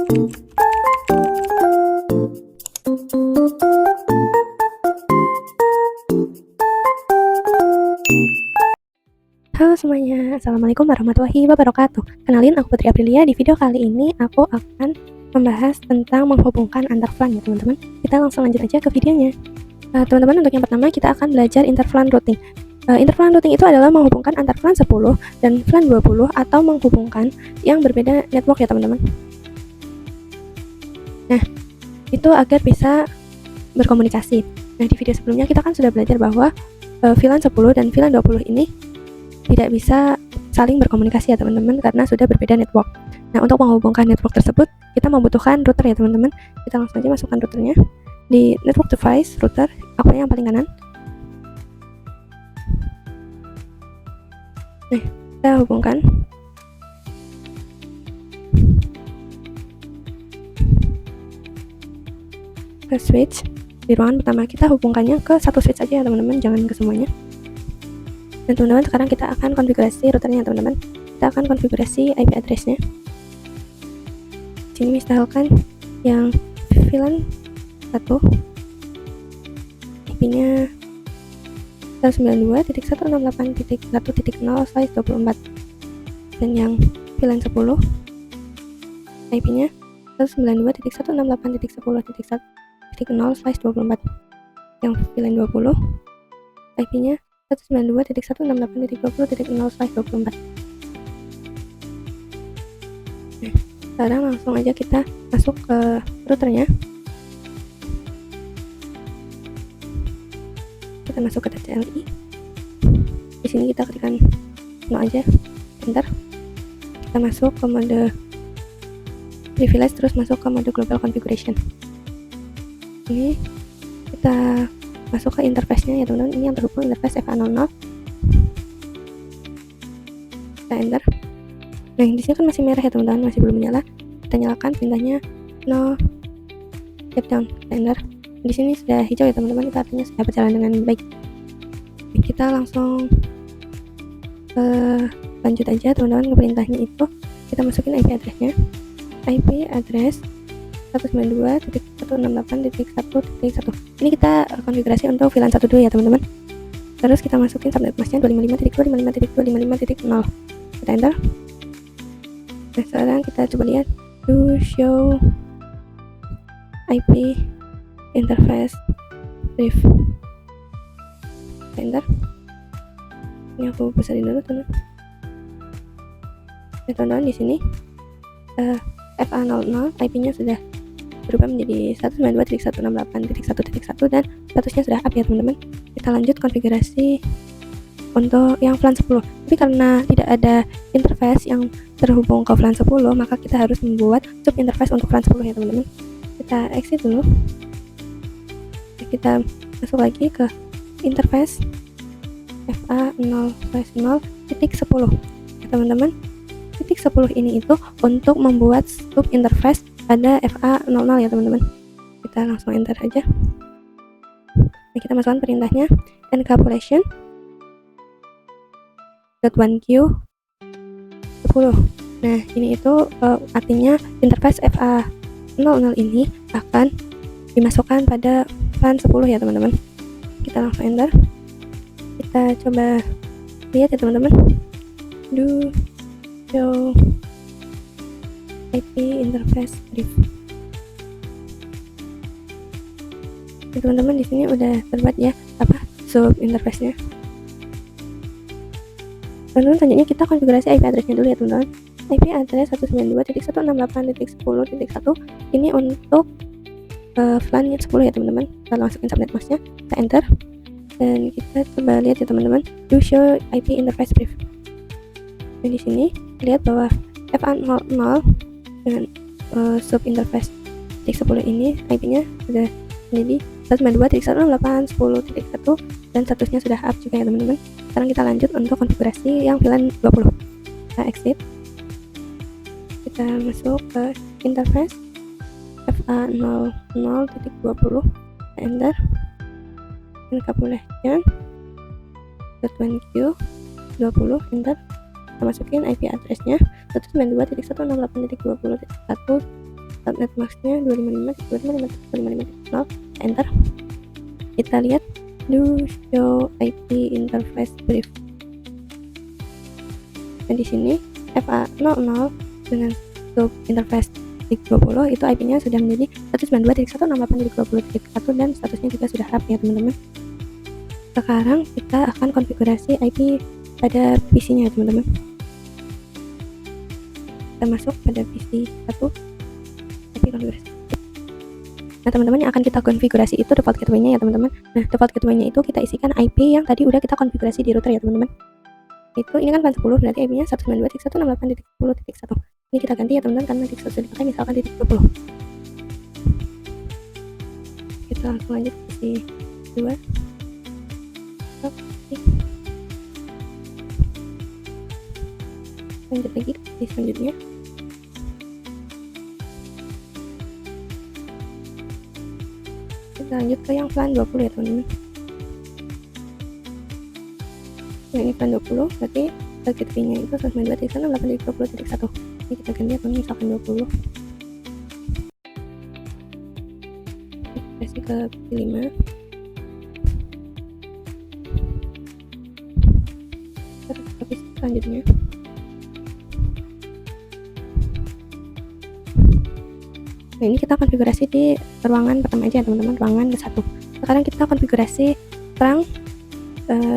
Halo semuanya, Assalamualaikum warahmatullahi wabarakatuh. Kenalin, aku Putri Aprilia. Di video kali ini aku akan membahas tentang menghubungkan antar VLAN ya teman-teman. Kita langsung lanjut aja ke videonya. Teman-teman, untuk yang pertama kita akan belajar interVLAN routing. InterVLAN routing itu adalah menghubungkan antar VLAN 10 dan VLAN 20 atau menghubungkan yang berbeda network ya teman-teman. Nah, itu agar bisa berkomunikasi. Nah, di video sebelumnya kita kan sudah belajar bahwa VLAN 10 dan VLAN 20 ini tidak bisa saling berkomunikasi ya teman-teman, karena sudah berbeda network. Nah, untuk menghubungkan network tersebut kita membutuhkan router ya teman-teman. Kita langsung aja masukkan routernya di network device router, aku yang paling kanan. Nah, kita hubungkan ke switch. Di ruangan pertama kita hubungkannya ke satu switch aja ya teman-teman, jangan ke semuanya. Dan teman-teman, sekarang kita akan konfigurasi routernya teman-teman. Kita akan konfigurasi IP address-nya. Sini misalkan yang VLAN 1 IP-nya 192.168.1.0/24, dan yang VLAN 10 IP-nya 192.168.10.0/24. Yang VLAN 20 IP-nya 192.168.20.0/24. Nah, sekarang langsung aja kita masuk ke routernya. Kita masuk ke TCLI. Di sini kita ketikkan no aja, enter. Kita masuk ke mode privilege, terus masuk ke mode global configuration. Ini kita masuk ke interface-nya ya teman-teman. Ini yang terhubung interface FA00. Kita enter. Nah, di sini kan masih merah ya teman-teman, masih belum menyala. Kita nyalakan perintahnya no shutdown. Kita enter. Di sini sudah hijau ya teman-teman, itu artinya sudah berjalan dengan baik. Kita langsung lanjut aja teman-teman ke perintahnya itu. Kita masukin IP address-nya. IP address 192.168.1.1. Ini kita konfigurasi untuk VLAN 1 dulu ya teman-teman. Terus kita masukin subnet mask-nya 255.255.255.0. Kita enter. Nah, sekarang kita coba lihat to show IP interface brief. Kita enter. Ini aku besarin dulu teman-teman. Ya teman-teman, di sini FA00 IP-nya sudah berubah menjadi 192.168.1.1 dan statusnya sudah up ya teman-teman. Kita lanjut konfigurasi untuk yang VLAN 10. Tapi karena tidak ada interface yang terhubung ke VLAN 10, maka kita harus membuat sub interface untuk VLAN 10 ya teman-teman. Kita exit dulu. Kita masuk lagi ke interface FA0/0.10 ya teman-teman. Titik 10 ini itu untuk membuat sub interface pada FA00 ya teman-teman. Kita langsung enter aja. Nah, kita masukkan perintahnya encapsulation .1q 10. Nah, ini itu artinya interface FA00 ini akan dimasukkan pada VLAN 10 ya teman-teman. Kita langsung enter. Kita coba lihat ya teman-teman. Do show IP interface brief. Teman-teman, di sini udah terbuat ya sub interface-nya. Teman-teman, selanjutnya kita konfigurasi IP address-nya dulu ya teman-teman. IP address 192.168.10.1 ini untuk VLAN 10 ya teman-teman. Kita masukin subnet mask-nya, kita enter, dan kita coba lihat ya teman-teman, do show IP interface brief. Dan di sini lihat bahwa FA00 dengan sub interface titik 10 ini IP-nya sudah menjadi 192.168.10.1 dan statusnya sudah up juga ya teman-teman. Sekarang kita lanjut untuk konfigurasi yang VLAN 20. Kita exit. Kita masuk ke interface FA00.20. Enter. Encapsulation .1q 20. Enter. Kita masukin IP address-nya 192.168.20.1 subnet max-nya 255.255.255.0, enter. Kita lihat do show IP interface brief. Dan di sini FA00 dengan scope interface 20 itu IP-nya sudah menjadi 192.168.20.1 dan statusnya juga sudah up ya teman-teman. Sekarang kita akan konfigurasi IP pada PC-nya teman-teman. Kita masuk pada PC 1, IP konfigurasi. Nah teman-teman, yang akan kita konfigurasi itu default gateway-nya ya teman-teman. Nah default gateway-nya itu kita isikan IP yang tadi udah kita konfigurasi di router ya teman-teman. Ini kan plan 10, berarti IP-nya 192.168.10.1. Ini kita ganti ya teman-teman, karena titik 1 dipakai misalkan titik 20. Kita langsung lanjut PC 2. Lanjut lagi ke selanjutnya. Kita lanjut ke yang plan 20 ya teman-teman. Nah ini plan 20, berarti target gateway-nya itu 192.168.20.1. Ini kita ganti atau misalkan 20. Kasih ke P5. Terus ke PC selanjutnya. Nah ini kita konfigurasi di ruangan pertama aja teman-teman, ruangan ke-1. Sekarang kita konfigurasi terang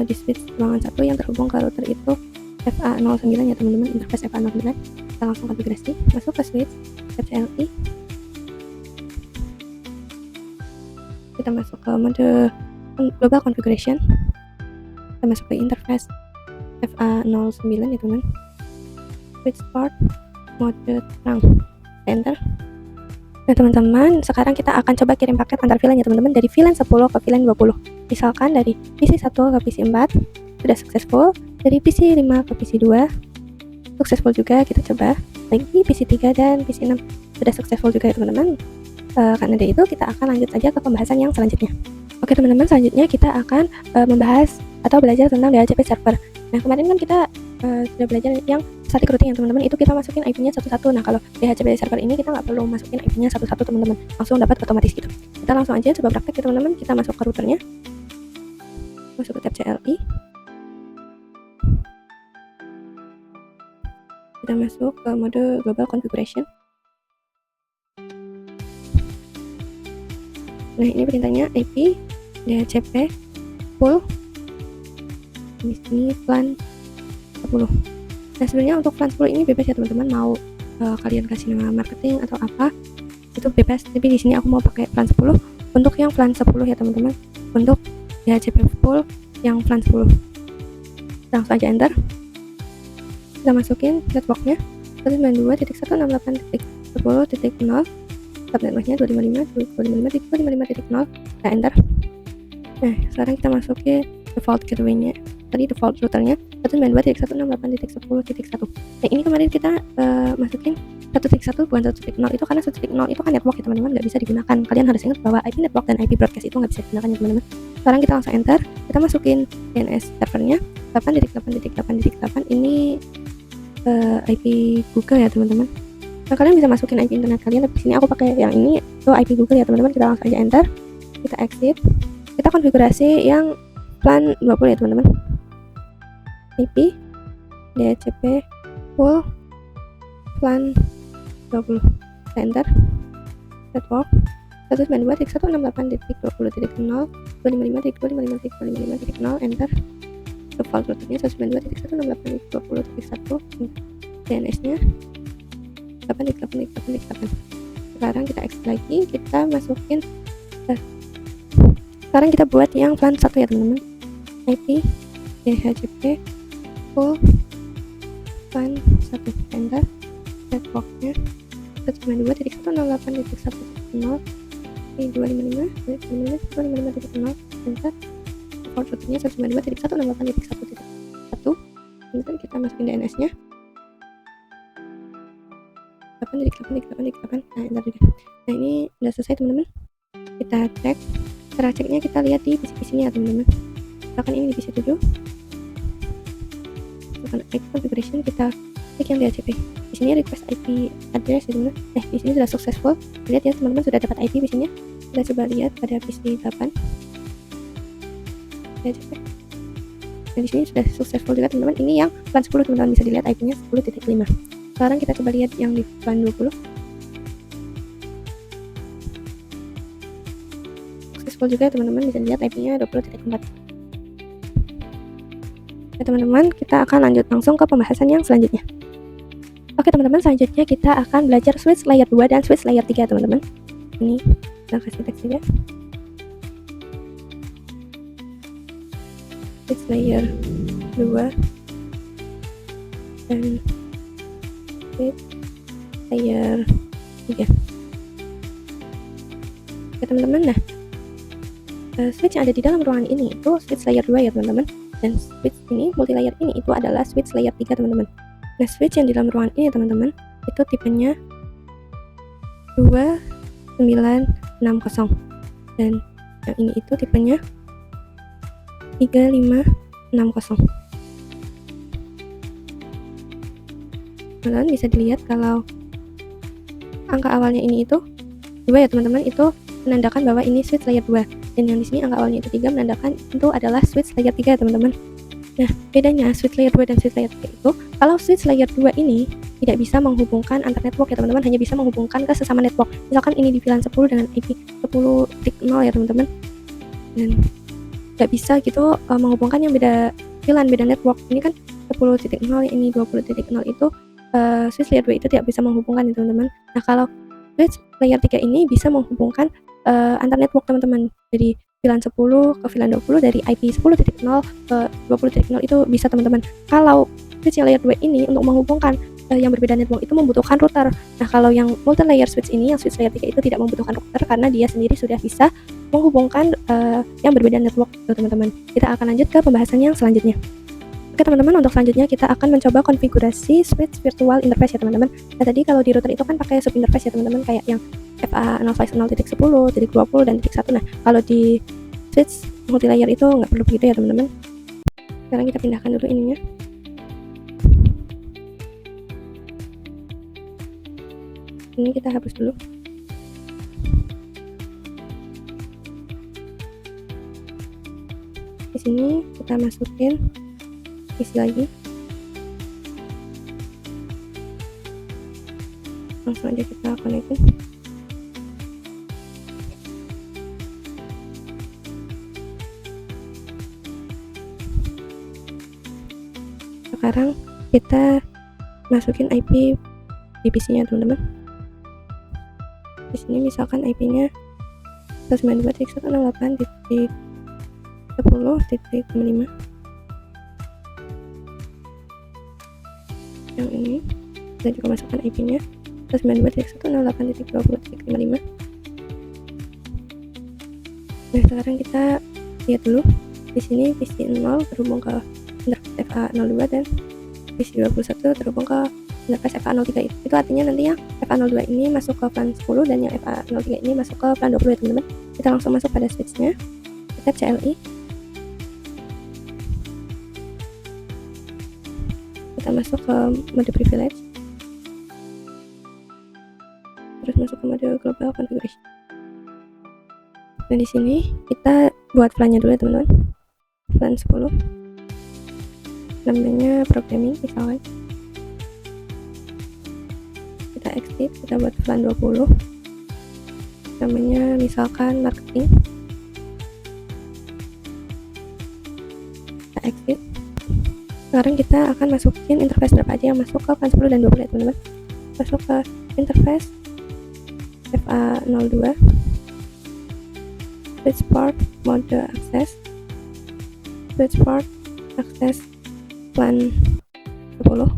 di switch ruangan 1 yang terhubung ke router itu FA09 ya teman-teman, interface FA09. Kita langsung konfigurasi, masuk ke switch CLI. Kita masuk ke mode global configuration. Kita masuk ke interface FA09 ya teman. Switch port mode terang, enter. Nah teman-teman, sekarang kita akan coba kirim paket antar VLAN ya teman-teman, dari VLAN 10 ke VLAN 20. Misalkan dari PC 1 ke PC 4 sudah successful, dari PC 5 ke PC 2 successful juga. Kita coba lagi PC 3 dan PC 6 sudah successful juga ya teman-teman. Karena dari itu kita akan lanjut saja ke pembahasan yang selanjutnya. Oke teman-teman, selanjutnya kita akan membahas atau belajar tentang DHCP server. Nah kemarin kan kita sudah belajar yang static routing ya teman-teman, itu kita masukin IP-nya satu-satu. Nah kalau DHCP server ini kita nggak perlu masukin IP-nya satu-satu teman-teman, langsung dapat otomatis gitu. Kita langsung aja coba praktek ya teman-teman. Kita masuk ke routernya, masuk ke tab CLI, kita masuk ke mode global configuration. Nah ini perintahnya IP DHCP full, di sini plan 10. Nah sebenarnya untuk plan 10 ini bebas ya teman-teman, mau kalian kasih nama marketing atau apa itu bebas, tapi di sini aku mau pakai plan 10 untuk yang plan 10 ya teman-teman, untuk DHCP full yang plan 10. Langsung aja enter. Kita masukin networknya 192.168.10.0, subnet mask-nya 255.255.255.0. Kita enter. Nah sekarang kita masukin default gateway-nya, tadi default routernya 192.168.10.1. Nah ini kemarin kita masukin 1.1 bukan 1.0 itu karena 1.0 itu kan network ya teman-teman, nggak bisa digunakan. Kalian harus ingat bahwa IP network dan IP broadcast itu nggak bisa digunakan ya teman-teman. Sekarang kita langsung enter, kita masukin DNS servernya 8.8.8.8. Ini IP Google ya teman-teman. Nah kalian bisa masukin IP internet kalian, tapi sini aku pakai yang ini itu IP Google ya teman-teman. Kita langsung aja enter, kita exit, kita konfigurasi yang plan 20 ya teman-teman. IP DHCP full plan 20, enter. Network 192.168.20.0, 255.255.255.0, enter. Default routernya 192.168.20.1, DNS-nya 8.8.8.8. Sekarang kita exit lagi, kita masukin sekarang kita buat yang plan 1 ya teman-teman. IP DHCP full plan 1, enter. Networknya 192.168.1.0, 255.255.0, enter. Default routernya 192.168.1.1. Kemudian kita masukin DNS-nya 8.8.8.8. Nah enter juga. Nah ini udah selesai teman-teman. Kita cek, cara ceknya kita lihat di PC-PC nya teman-teman. Misalkan ini di PC 7, misalkan IP configuration, kita klik yang DHCP. Di sini request IP address ya teman-teman. Di sini sudah successful. Lihat ya teman-teman, sudah dapat IP di sini. Kita coba lihat pada PC 8. Kita cek. Nah, di sini sudah successful juga teman-teman. Ini yang plan 10 teman-teman, bisa dilihat IP-nya 10.5. Sekarang kita coba lihat yang di plan 20. Successful juga teman-teman, bisa dilihat IP-nya 20.4. Oke teman-teman, kita akan lanjut langsung ke pembahasan yang selanjutnya. Oke teman-teman, selanjutnya kita akan belajar switch layer 2 dan switch layer 3 teman-teman. Ini kita kasih teks saja. Switch layer 2 dan switch layer 3. Oke teman-teman, nah switch yang ada di dalam ruangan ini itu switch layer 2 ya teman-teman, dan switch ini multi layer ini itu adalah switch layer 3 teman-teman. Nah switch yang di dalam ruangan ini teman-teman itu tipenya 2960, dan yang ini itu tipenya 3560. Teman-teman bisa dilihat kalau angka awalnya ini itu 2 ya teman-teman, itu menandakan bahwa ini switch layer 2, dan yang di sini angka awalnya itu 3 menandakan itu adalah switch layer 3 teman-teman. Nah bedanya switch layer 2 dan switch layer 3 itu, kalau switch layer 2 ini tidak bisa menghubungkan antar network ya teman-teman, hanya bisa menghubungkan ke sesama network. Misalkan ini di VLAN 10 dengan IP 10.0 ya teman-teman, dan nggak bisa gitu menghubungkan yang beda VLAN, beda network. Ini kan 10.0, ini 20.0 itu switch layer 2 itu tidak bisa menghubungkan ya teman-teman. Nah kalau switch layer 3 ini bisa menghubungkan antar network teman-teman, dari VLAN 10 ke VLAN 20, dari IP 10.0 ke 20.0 itu bisa teman-teman. Kalau switch layer 2 ini untuk menghubungkan yang berbeda network itu membutuhkan router. Nah kalau yang multi layer switch ini, yang switch layer 3 itu tidak membutuhkan router karena dia sendiri sudah bisa menghubungkan yang berbeda network itu teman-teman. Kita akan lanjut ke pembahasan yang selanjutnya. Oke teman-teman, untuk selanjutnya kita akan mencoba konfigurasi switch virtual interface ya teman-teman. Nah tadi kalau di router itu kan pakai sub interface ya teman-teman, kayak yang FA050.10, titik 20 dan titik 1. Nah kalau di switch multi layer itu nggak perlu begitu ya teman-teman. Sekarang kita pindahkan dulu ininya. Ini kita hapus dulu. Di sini kita masukin isi lagi. Langsung aja kita konekin. Sekarang kita masukin IP di PC-nya teman-teman. Di sini misalkan IP-nya 192.168.10.5. Yang ini kita juga masukkan IP-nya 192.168.20.55. Nah sekarang kita lihat dulu, di sini PC 0 terhubung ke interface FA02 dan PC 21 terhubung ke interface FA03. Itu artinya nanti yang FA02 ini masuk ke plan 10 dan yang FA03 ini masuk ke plan 20 ya teman-teman. Kita langsung masuk pada switch-nya. Kita CLI. Kita masuk ke mode privilege. Terus masuk ke mode global configuration. Nah di sini kita buat plan-nya dulu ya teman-teman. Plan 10. Namanya programming misalkan. Kita exit, kita buat plan 20. Namanya misalkan marketing. Kita exit. Sekarang kita akan masukin interface berapa aja yang masuk ke plan 10 dan 20 ya teman-teman. Masuk ke interface FA02, switch port mode access, switch port access plan 10.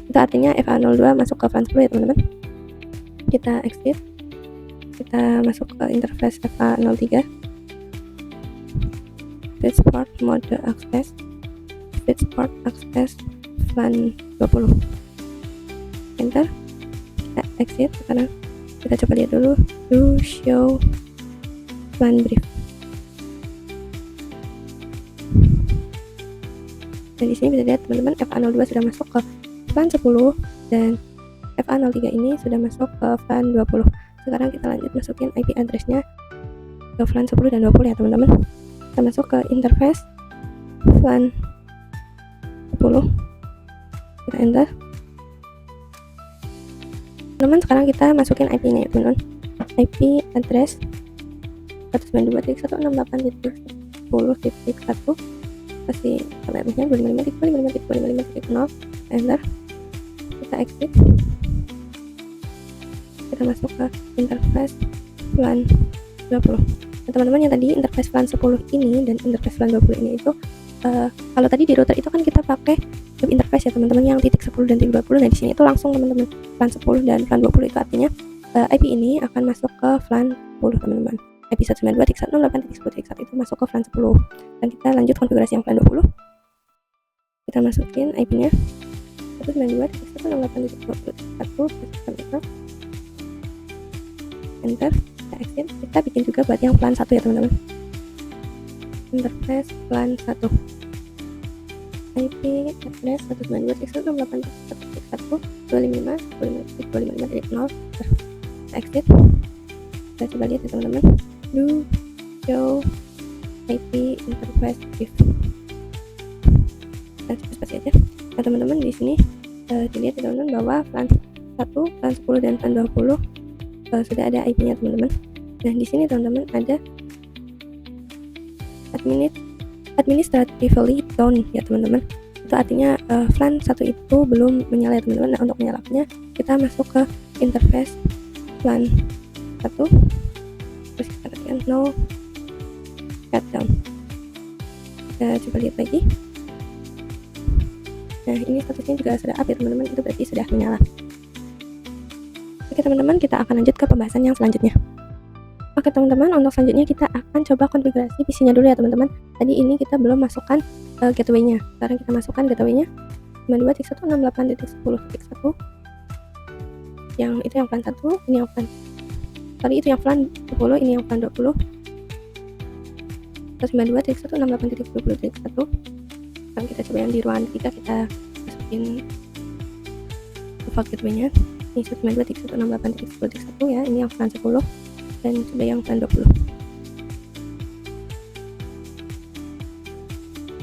Itu artinya FA02 masuk ke plan 10 ya teman-teman. Kita exit, kita masuk ke interface FA03, switch port mode access, switch port access plan 20. Enter. Kita exit. Sekarang kita coba lihat dulu to show plan brief. Dan di sini bisa lihat teman-teman FA02 sudah masuk ke plan 10 dan FA03 ini sudah masuk ke VLAN 20. Sekarang kita lanjut masukin IP address-nya ke VLAN 10 dan 20 ya teman-teman. Kita masuk ke interface VLAN 10, kita enter. Teman-teman, sekarang kita masukin IP-nya ya teman-teman. IP address 192.168.10.1, kasih tabelnya 255.255.255.0, enter. Kita exit, kita masuk ke interface VLAN 20. Nah, teman-teman, yang tadi interface VLAN 10 ini dan interface VLAN 20 ini itu kalau tadi di router itu kan kita pakai web interface ya teman-teman, yang titik 10 dan titik 20. Nah, di sini itu langsung teman-teman VLAN 10 dan VLAN 20, itu artinya IP ini akan masuk ke VLAN 10 teman-teman. IP 192.168.10.1 itu masuk ke VLAN 10. Dan kita lanjut konfigurasi yang VLAN 20. Kita masukin IP-nya 192.168.10.1, enter. Kita exit, kita bikin juga buat yang VLAN 1 ya teman-teman. Interface VLAN 1, IP address 192.168.1.1.255.255.0. Kita exit, kita coba lihat ya teman-teman, do show IP interface if. Kita spasi aja. Nah teman-teman, di sini dilihat ya teman-teman bahwa VLAN 1, VLAN 10 dan VLAN 20 sudah ada IP-nya teman-teman. Nah di sini teman-teman ada administratively down ya teman-teman. Itu artinya VLAN 1 itu belum menyala ya teman-teman. Nah untuk menyalakannya kita masuk ke interface VLAN 1, terus kita ketikkan no shutdown. Kita coba lihat lagi. Nah ini statusnya juga sudah up ya teman-teman, itu berarti sudah menyala. Oke teman-teman, kita akan lanjut ke pembahasan yang selanjutnya. Oke teman-teman, untuk selanjutnya kita akan coba konfigurasi PC-nya dulu ya teman-teman. Tadi ini kita belum masukkan gateway-nya. Sekarang kita masukkan gateway-nya 92.168.10.1. Yang itu yang VLAN 1, ini yang VLAN. Tadi itu yang VLAN 10, ini yang VLAN 20. 192.168.10.1. Sekarang kita coba yang di ruangan ketiga, kita masukin default gateway-nya. Ini 192.168.10.1 ya, ini yang VLAN 10 dan coba yang VLAN 20.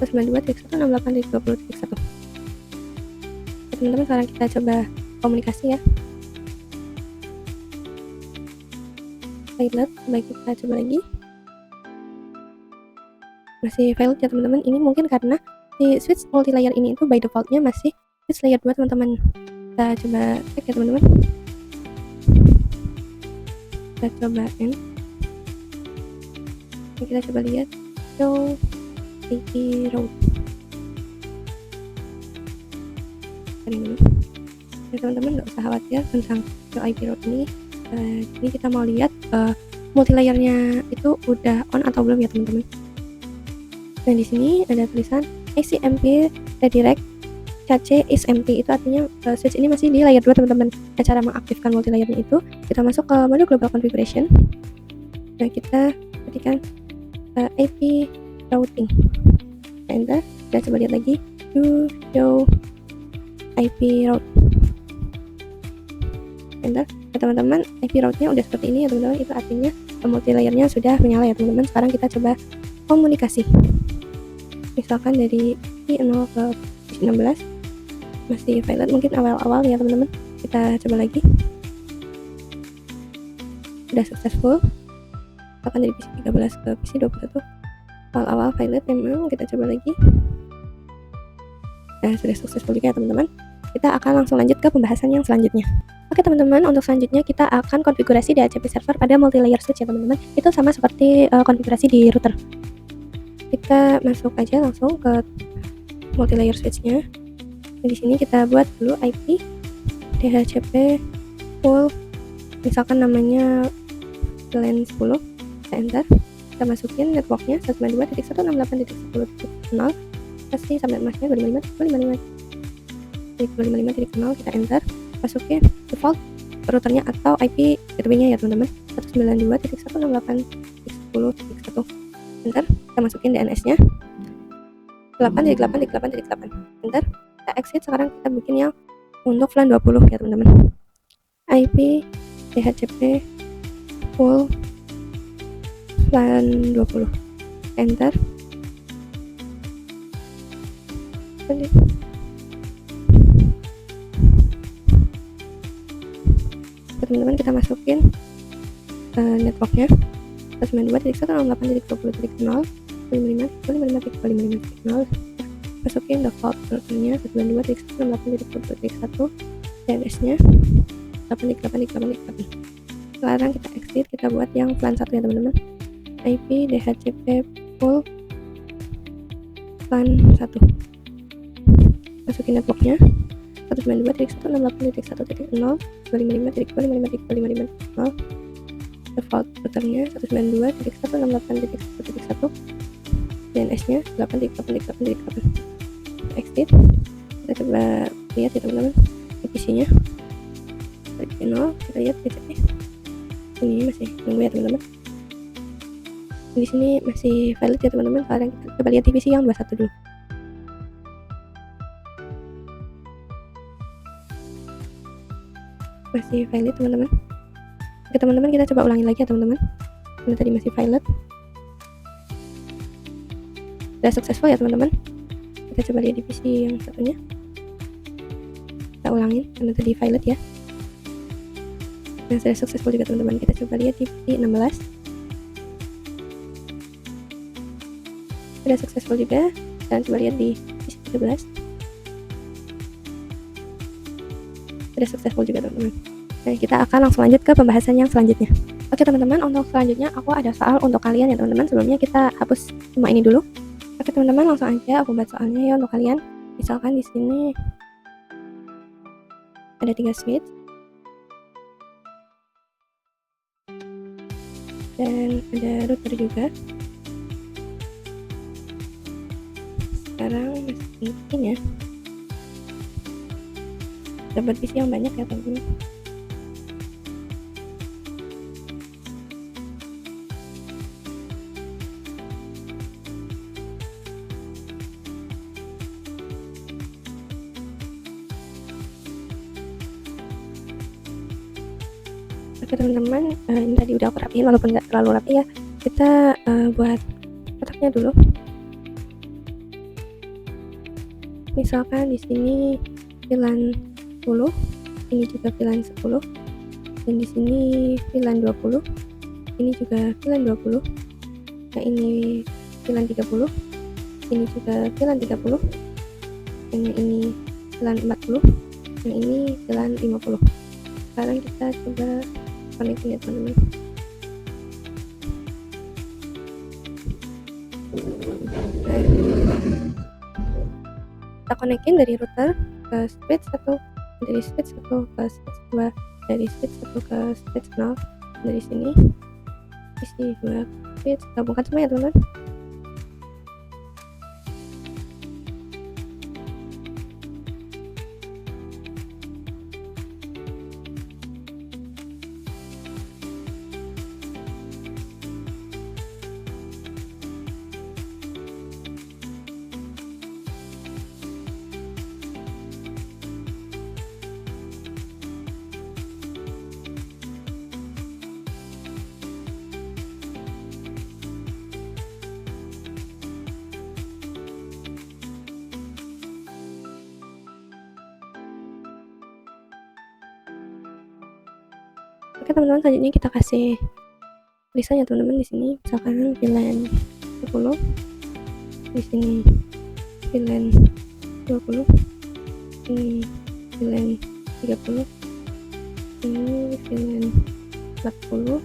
192.168.20.1. Teman-teman, sekarang kita coba komunikasi ya. Pilot, coba kita coba lagi. Masih failed ya teman-teman. Ini mungkin karena di switch multilayer ini itu by defaultnya masih switch layer 2 teman-teman. Kita coba cek ya teman-teman. Kita coba end. Kita coba lihat show IP route. Ya teman-teman, nggak usah khawatir tentang show IP route ini. Ini kita mau lihat multilayernya itu udah on atau belum ya teman-teman. Dan di sini ada tulisan ACMP redirect cache is empty, itu artinya switch ini masih di layer 2 teman-teman. Nah, cara mengaktifkan multilayernya itu kita masuk ke mode global configuration. Nah, kita ketikkan IP routing, enter. Kita coba lihat lagi, do show IP route, enter. Nah, teman-teman, IP route-nya udah seperti ini ya teman-teman, itu artinya multilayernya sudah menyala ya teman-teman. Sekarang kita coba komunikasi, misalkan dari P0 ke P16 masih pilot, mungkin awal-awal ya teman-teman. Kita coba lagi, sudah successful. Misalkan dari PC13 ke PC21 awal-awal pilot memang. Kita coba lagi, nah sudah successful juga ya teman-teman. Kita akan langsung lanjut ke pembahasan yang selanjutnya. Oke teman-teman, untuk selanjutnya kita akan konfigurasi DHCP server pada multilayer switch ya teman-teman. Itu sama seperti konfigurasi di router. Kita masuk aja langsung ke multilayer switch-nya. Nah, di sini kita buat dulu IP DHCP full, misalkan namanya LAN 10. Kita enter. Kita masukin networknya 192.168.10.0, kasih subnet masknya 255.255.0. Kita enter. Masukin default routernya atau IP gateway-nya ya teman-teman, 192.168.10.1. Enter. Kita masukin DNS-nya 8.8.8.8. Enter. Kita exit. Sekarang kita bikin yang untuk VLAN 20 ya teman-teman. IP DHCP full VLAN 20, enter. Teman-teman kita masukin networknya 192.168.20.0 55.55.0. Masukin default routernya 192.168.20.1, DNS nya 8.8.8.8. Sekarang kita exit, kita buat yang VLAN 1 ya teman-teman. IP DHCP full VLAN 1, masukin networknya 192.168.1.0 255.255.255.0. default routernya 192.168.1.1, DNS nya 8.8.8.8. Exit, kita coba lihat ya teman-teman PC nya dari channel, kita lihat DCP ini masih nunggu ya teman-teman. Di sini masih valid ya teman-teman. Sekarang kita coba lihat di PC yang 21 dulu. Masih valid teman-teman. Oke teman-teman, kita coba ulangi lagi ya teman-teman. Ini tadi masih valid, sudah successful ya teman-teman. Kita coba lihat di PC yang satunya, kita ulangin karena tadi valid ya. Nah, sudah successful juga teman-teman. Kita coba lihat di PC 16, sudah successful juga. Dan coba lihat di PC 13, sudah successful juga teman-teman. Nah, kita akan langsung lanjut ke pembahasan yang selanjutnya. Oke teman-teman, untuk selanjutnya aku ada soal untuk kalian ya teman-teman. Sebelumnya kita hapus semua ini dulu. Oke teman-teman, langsung aja aku buat soalnya ya untuk kalian. Misalkan di sini ada 3 switch dan ada router juga. Sekarang masih ini ya, dapat PC yang banyak ya teman-teman. Oke teman-teman, ini tadi udah aku rapiin walaupun nggak terlalu rapi ya. Kita buat kotaknya dulu. Misalkan di sini VLAN 10, ini juga VLAN 10, dan di sini VLAN 20, ini juga VLAN 20. Nah, ini VLAN 30, ini juga VLAN 30, dan ini VLAN 40, dan ini VLAN 50. Sekarang kita coba connecting ya teman-teman. Kita connecting dari router ke switch 1, dari switch 1 ke switch 2, dari switch 1 ke switch 0. Dari sini isi 2 switch, gabungkan semua ya teman-teman. Oke teman-teman, selanjutnya kita kasih tulisannya teman-teman. Di sini misalkan VLAN 10, di sini VLAN 20, ini VLAN 30, ini VLAN 40,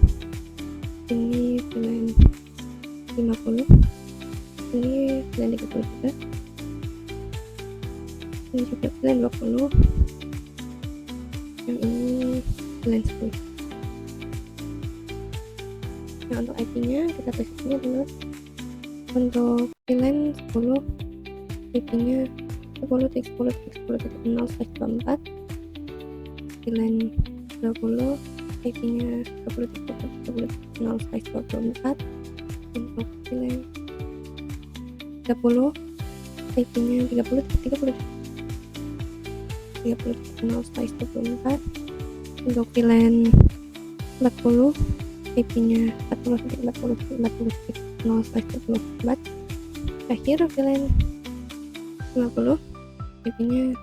ini VLAN 50, ini VLAN 30 juga, ini juga VLAN 20, yang ini VLAN 10. Nah, untuk IP-nya kita tulis ini teman-teman. Untuk VLAN 10, IP-nya 10.10.10.0/24. VLAN 20, IP-nya 10.10.10.0/24. Untuk VLAN 30, IP-nya 30.30. 30.0/24. Untuk VLAN 40, IP-nya 40.40.40.0/24. Terakhir VLAN 50, IP-nya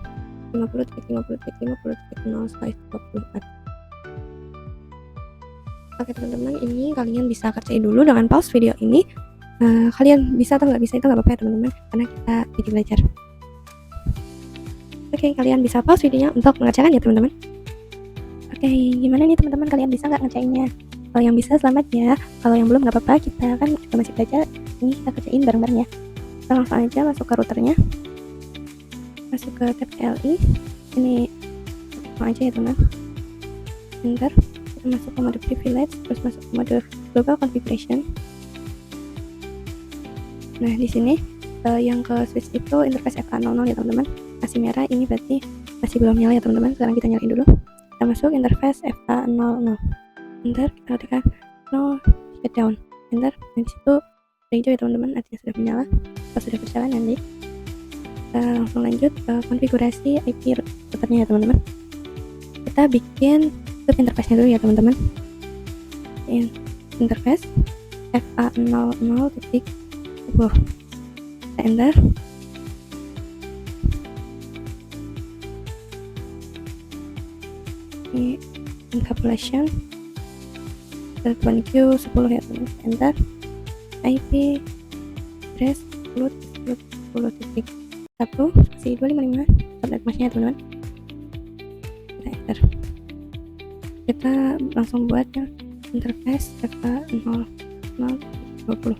50.50.50.0/24. Oke teman-teman, ini kalian bisa kerjain dulu dengan pause video ini. Kalian bisa atau nggak bisa itu nggak apa-apa ya teman-teman, karena kita lagi belajar. Oke, kalian bisa pause videonya untuk mengerjakan ya teman-teman. Oke, gimana nih teman-teman, kalian bisa nggak ngerjainnya? Kalau yang bisa selamat ya, kalau yang belum nggak apa-apa, kita kan juga masih belajar. Ini kita kerjain bareng-bareng ya. Kita langsung aja masuk ke routernya, masuk ke tab CLI. Ini langsung aja ya teman. Enter, kita masuk ke mode privilege, terus masuk ke mode global configuration. Nah di sini yang ke switch itu interface FA00 ya teman-teman, masih merah, ini berarti masih belum nyala ya teman-teman. Sekarang kita nyalain dulu, kita masuk interface FA00. Enter, kita ketikkan no shutdown. Enter, nah disitu udah hijau ya teman-teman, artinya sudah menyala atau sudah berjalan. Nanti kita langsung lanjut ke konfigurasi IP routernya ya teman-teman. Kita bikin sub interface-nya dulu ya teman-teman. Interface FA00.10. Kita enter. Ini encapsulation .1q 10 ya teman. Enter. IP address 10.10.10.1 si 255 subnet masnya ya teman-teman. Kita enter. Kita langsung buat ya interface FA00.20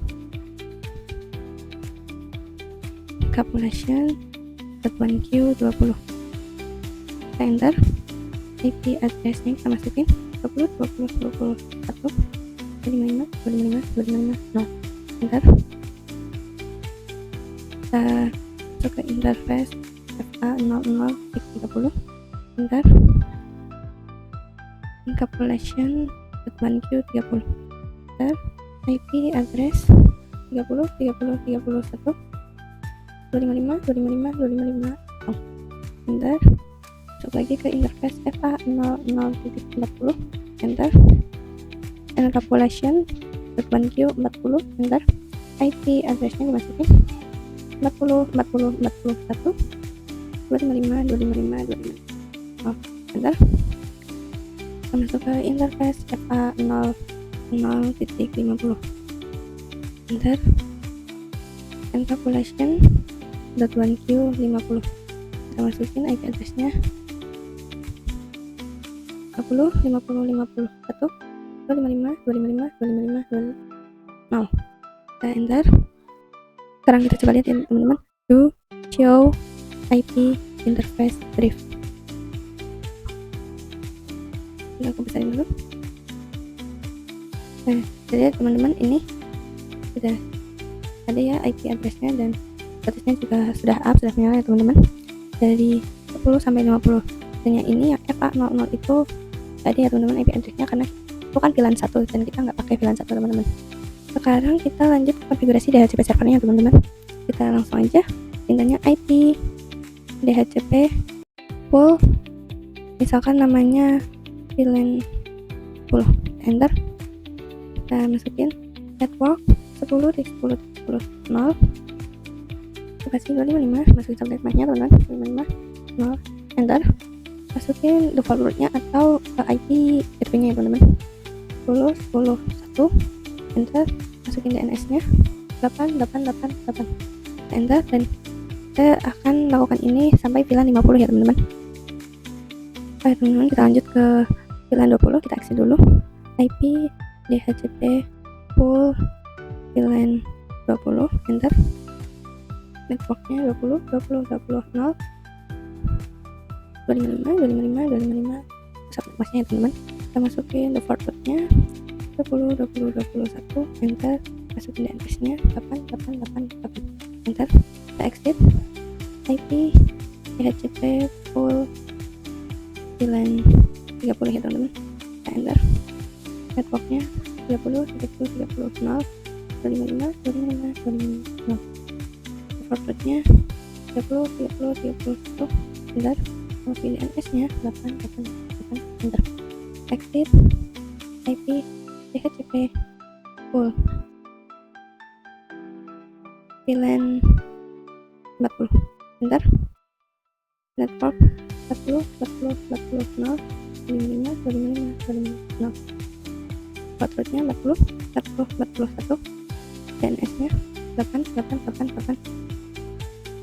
encapsulation .1q 20. Kita enter. IP addressnya kita masukin 20.20.21 255 255 255 0. Enter. Kita masuk ke interface FA00.30. Enter. Encapsulation .1q 30. Enter. IP address 30 30 31 255 255 255 0. Enter. Masuk lagi ke interface FA00.40. Enter. Encapsulation .1q 40. Enter. IP addressnya dimasukin 40 40 41 255 255 255 0. Enter. Kita masuk ke interface FA00.50. Enter. Encapsulation .1q 50. Kita masukin IP addressnya 50 50 51 255 255 255 0. Kita enter. Sekarang kita coba lihat ya teman-teman, do show IP interface brief. Kita aku besarin dulu. Nah jadi teman-teman, ini sudah ada ya IP addressnya, dan statusnya juga sudah up, sudah menyala ya teman-teman, dari 10 sampai 50. Dan yang ini yang FA00 itu tadi ya teman-teman, IP addressnya karena itu kan VLAN 1 dan kita nggak pakai VLAN 1 teman-teman. Sekarang kita lanjut konfigurasi DHCP servernya teman-teman. Kita langsung aja, intinya IP DHCP full, misalkan namanya VLAN 10. Enter. Kita masukin network 10 di 10 10 0. Kasih 255, masukin subnet masnya teman-teman 255 0. Enter. Masukin default rootnya atau IP gateway-nya ya teman-teman 10 10 1. Enter. Masukin DNS nya 8888. Enter. Dan kita akan lakukan ini sampai VLAN 50 ya teman-teman. Oke teman-teman, kita lanjut ke VLAN 20. Kita exit dulu. IP DHCP full VLAN 20. Enter. Networknya 20 20 20 0 255 255 255 subnet masnya ya teman-teman. Kita masukin default rootnya 20 20 21. Enter. Masukin DNS nya 8888. Enter. Kita exit. IP DHCP full VLAN 30 ya teman-teman. Kita enter. Networknya 30 30 30 0 255 255 255 0. Default rootnya 30 30 31. Enter. DNS nya 888 enter. Exit IP DHCP full VLAN 40 enter. Network 40 40 40 0 25 25 25 0. Passwordnya 40 40 41. DNS nya 8888.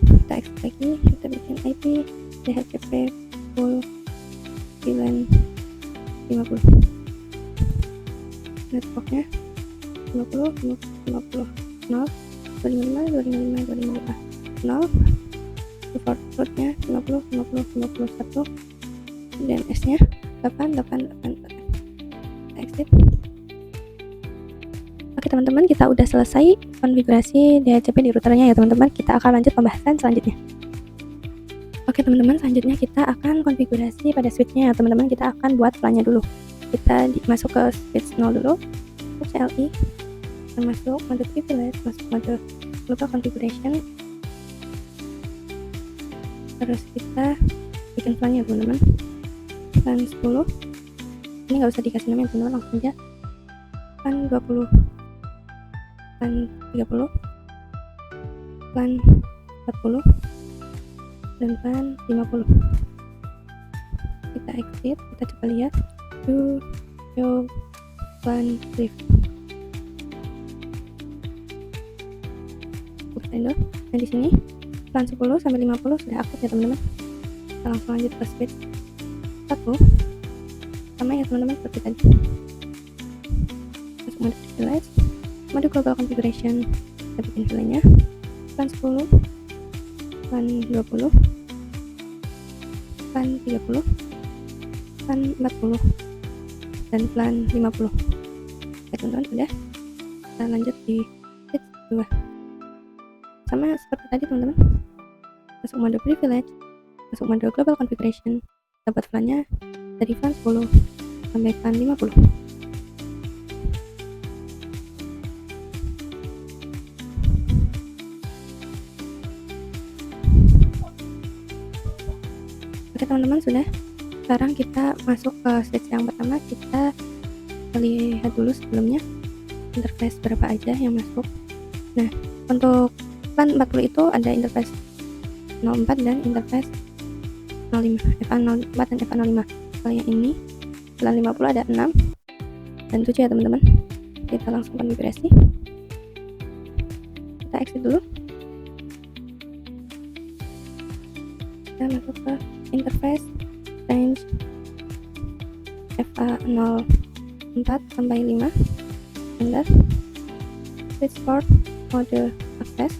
Kita exit lagi, kita bikin IP DHCP full VLAN 50. Networknya 50 50 0 25 25 25 0. Passwordnya 50 50 51. DNS nya 8888. Exit. Oke teman-teman, kita udah selesai konfigurasi DHCP di routernya ya teman-teman. Kita akan lanjut pembahasan selanjutnya. Oke teman-teman, selanjutnya kita akan konfigurasi pada switchnya ya teman-teman. Kita akan buat LAN-nya dulu. Kita masuk ke switch 0 dulu, switch LI, kita masuk mode privilege, masuk mode global configuration, terus kita bikin LAN-nya teman-teman. LAN 10, ini nggak usah dikasih nama ya teman-teman, langsung aja LAN 20, LAN 30, LAN 40, dan LAN 50. Kita exit, kita coba lihat show LAN list. Nah di sini LAN 10 sampai 50 sudah aktif ya teman-teman. Kita langsung lanjut ke switch 1 sama ya teman-teman seperti tadi. Masuk mode privilege, mode global configuration, kita bikin VLAN-nya LAN 10, LAN 20, LAN 30, LAN 40, dan LAN 50. Oke teman-teman, sudah. Kita lanjut di switch 2 sama seperti tadi teman-teman. Masuk mode privilege, masuk mode global configuration, dapat VLAN-nya dari VLAN 10 sampai VLAN 50. Oke teman-teman, sudah. Sekarang kita masuk ke switch yang pertama. Kita lihat dulu sebelumnya interface berapa aja yang masuk. Nah, untuk LAN 40 itu ada interface 04 dan interface 05, FA04 dan FA05. Kalau yang ini LAN 50 ada 6 dan 7 ya teman-teman. Kita langsung konfigurasi. Kita exit dulu. Kita masuk ke interface range FA04 sampai 5. Enter. Switch port mode access,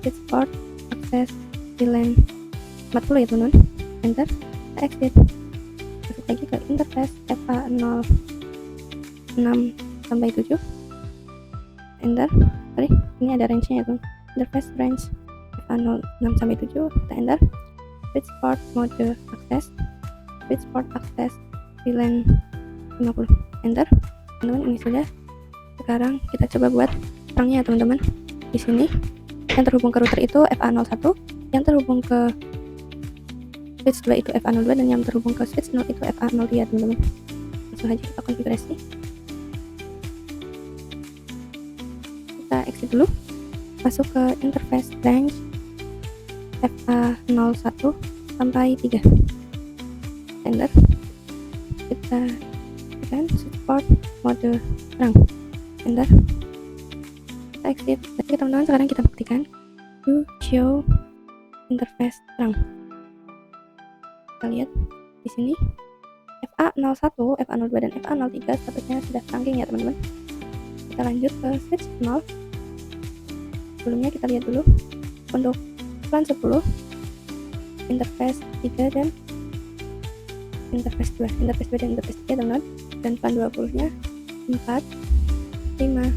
switch port access VLAN 40 ya teman-teman. Enter. Kita exit. Masuk lagi ke interface FA06 sampai 7. Enter. Sorry, ini ada range-nya ya teman. Interface range FA06 sampai 7. Kita enter. Switch port mode access, switch port access VLAN 50. Enter. Teman-teman, ini sudah. Sekarang kita coba buat terangnya ya teman-teman. Di sini yang terhubung ke router itu FA01, yang terhubung ke switch 2 itu FA02, dan yang terhubung ke switch 0 itu FA03 ya teman-teman. Langsung aja kita konfigurasi. Kita exit dulu, masuk ke interface range FA01 sampai 3. Enter. Kita tekan switch port mode terang. Enter. Kita exit. Jadi teman-teman, sekarang kita buktikan show interface terang. Kita lihat di sini FA01, FA02 dan FA03 statusnya sudah trunking ya teman-teman. Kita lanjut ke switch 0. Sebelumnya kita lihat dulu untuk LAN 10, interface 3 dan interface 2, interface 2 dan interface 3 teman-teman. Dan LAN 20 nya 4, 5,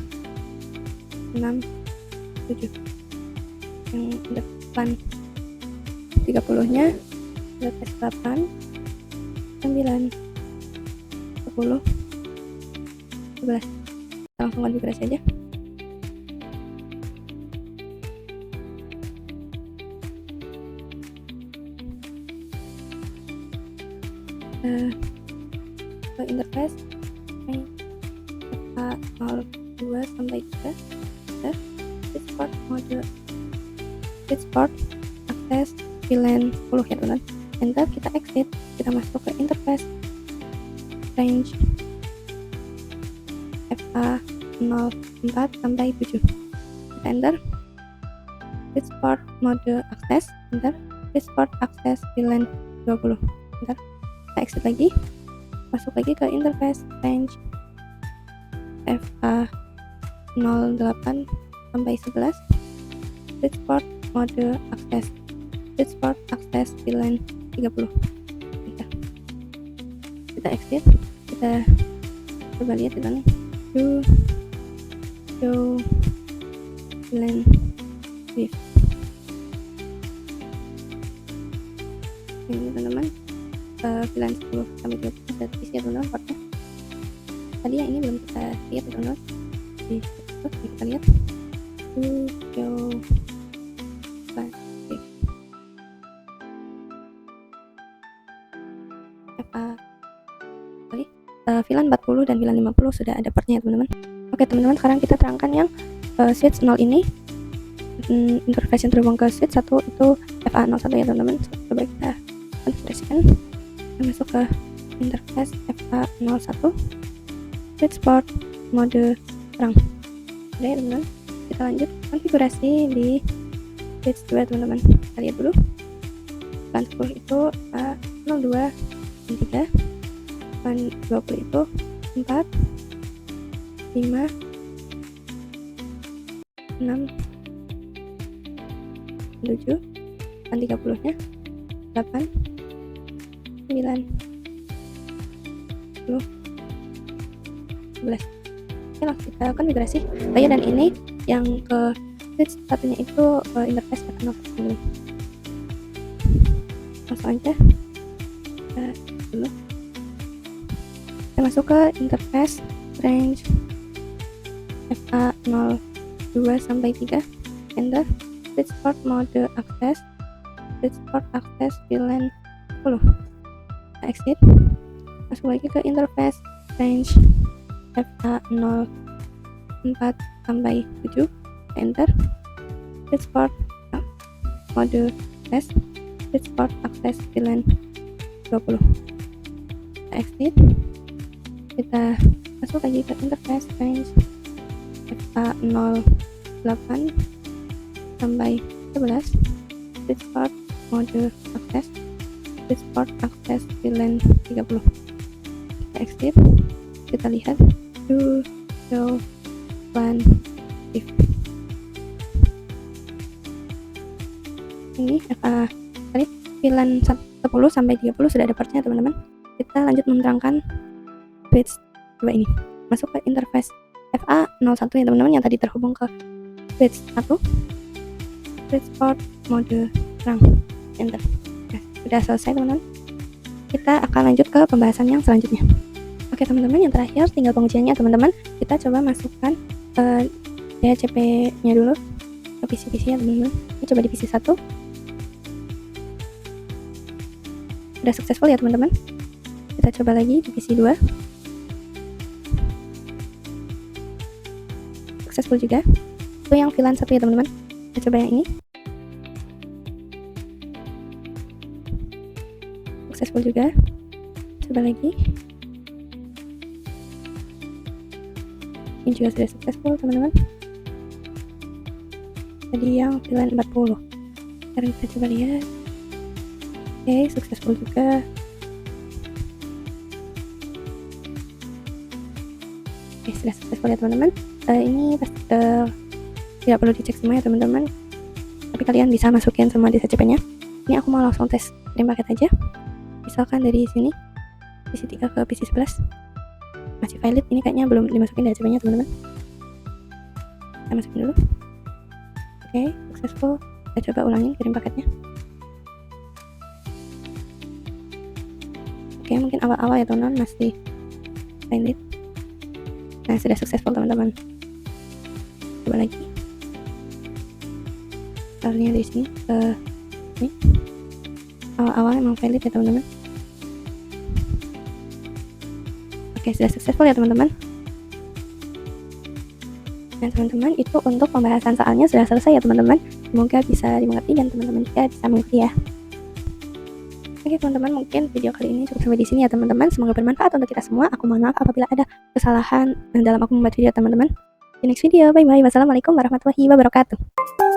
6, 7. Yang LAN 30 nya interface 8, 9, 10, 11. Kita langsung konfigurasi aja. interface FA02 sampai 3, enter. Switchport mode switchport akses VLAN 10 ya teman-teman, enter. Kita exit, kita masuk ke interface range FA04 sampai 7, kita enter. Switchport mode akses, enter. Switchport akses VLAN 20, enter. Kita exit lagi, masuk lagi ke interface range FA08 sampai 11, switchport mode akses VLAN 30, enter. Kita exit, kita coba lihat tentang show VLAN width. Ini teman-teman, VLAN 10 sampai 20 sudah terisi ya teman-teman portnya. Tadi yang ini belum kita lihat ya teman-teman, di situ kita lihat show VLAN 40 dan VLAN 50 sudah ada portnya ya teman-teman. Oke teman-teman, sekarang kita terangkan yang switch 0 ini. Interface yang terhubung ke switch 1 itu FA01 ya teman-teman. Coba kita konfigurasikan. Kita masuk ke interface FA01, switchport mode terang. Udah ya teman-teman, kita lanjut konfigurasi di switch 2 teman-teman. Kita lihat dulu. VLAN 10 itu A02 dan 3, VLAN 20 itu 4, 5, 6, 7, VLAN 30 nya 8, 9, 10, 11. Oke, langsung kita konfigurasi. Oh ya, dan ini yang ke switch satunya itu interface FA01 dulu. Langsung aja dulu kita masuk ke interface range FA02 sampai 3, enter. Switchport mode akses VLAN 10, kita exit, masuk lagi ke interface range FA04 sampai 7, enter. Switchport mode akses VLAN 20, kita exit, kita masuk lagi ke interface range FA08 sampai 11, switchport mode akses VLAN 30, kita exit, kita lihat show VLAN width. Ini tadi VLAN 10 sampai 30 sudah ada portnya teman-teman. Kita lanjut menerangkan switch 2 ini. Masuk ke interface FA01 ya teman-teman, yang tadi terhubung ke switch 1, switchport mode terang, enter. Nah, sudah selesai teman-teman. Kita akan lanjut ke pembahasan yang selanjutnya. Oke teman-teman, yang terakhir tinggal pengujiannya teman-teman. Kita coba masukkan DHCP nya dulu ke PC ya teman-teman. Ini coba di PC 1 sudah successful ya teman-teman. Kita coba lagi di PC 2, successful juga. Itu yang VLAN 1 ya teman-teman. Kita coba yang ini, successful juga. Coba lagi, ini juga sudah successful teman-teman. Tadi yang VLAN 40. Sekarang kita coba lihat. Oke, successful juga. Oke, sudah successful ya teman-teman. Ini pasti tidak perlu dicek semua ya teman-teman, tapi kalian bisa masukin semua DHCP nya. Ini aku mau langsung tes kirim paket aja. Misalkan dari sini PC 3 ke PC 11 masih valid, ini kayaknya belum dimasukin DHCP nya teman-teman. Kita masukin dulu. Oke, successful. Kita coba ulangin kirim paketnya. Oke, mungkin awal-awal ya teman-teman masih valid. Nah, sudah successful teman-teman. Coba lagi. Caranya dari sini ke ini. Awal-awal emang valid ya teman-teman. Oke, sudah successful ya teman-teman. Dan teman-teman, itu untuk pembahasan soalnya sudah selesai ya teman-teman. Semoga bisa dimengerti dan teman-teman juga bisa mengerti ya. Oke teman-teman, mungkin video kali ini cukup sampai di sini ya teman-teman. Semoga bermanfaat untuk kita semua. Aku mohon maaf apabila ada kesalahan dalam aku membuat video teman-teman. Di next video, bye bye. Wassalamualaikum warahmatullahi wabarakatuh.